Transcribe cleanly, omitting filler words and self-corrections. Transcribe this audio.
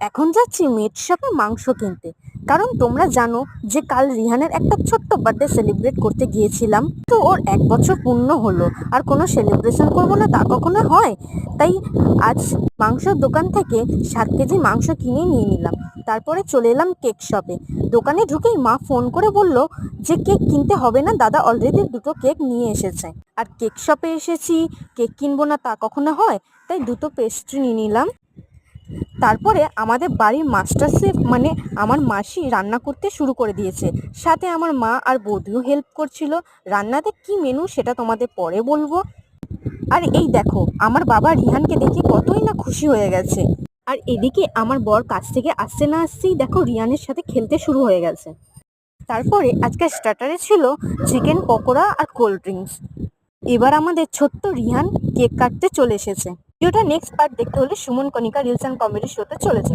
এখন যাচ্ছি মিট শপে মাংস কিনতে, কারণ তোমরা জানো যে কাল রিহানের একটা ছোট্ট বার্থডে সেলিব্রেট করতে গিয়েছিলাম। তো ওর 1 বছর পূর্ণ হলো, আর কোনো সেলিব্রেশন করবো না তা কখনো হয়? তাই আজ মাংসর দোকান থেকে 7 কেজি মাংস কিনে নিয়ে নিলাম। তারপরে চলে এলাম কেক শপে। দোকানে ঢুকেই মা ফোন করে বলল যে কেক কিনতে হবে না, দাদা অলরেডি 2টো কেক নিয়ে এসেছে। আর কেক শপে এসেছি, কেক কিনবো না তা কখনো হয়? তাই 2টো পেস্ট্রি নিয়ে নিলাম। তারপরে আমাদের বাড়ির মাস্টার শেফ মানে আমার মাসি রান্না করতে শুরু করে দিয়েছে, সাথে আমার মা আর বৌদিও হেল্প করছিল। রান্নাতে কি মেনু সেটা তোমাদের পরে বলবো। আর এই দেখো, আমার বাবা রিহানকে দেখে কতই না খুশি হয়ে গেছে। আর এদিকে আমার বর কাছ থেকে আসছে না আসছেই দেখো রিহানের সাথে খেলতে শুরু হয়ে গেছে। তারপরে আজকে স্টার্টারে ছিল চিকেন পকোড়া আর কোল্ড ড্রিঙ্কস। এবার আমাদের ছোট্ট রিহান কেক কাটতে চলে এসেছে। ভিডিওটা নেক্সট পার্ট দেখতে হলে সুমন কণিকা রিলস অ্যান্ড কমেডি শোতে চলে যাও।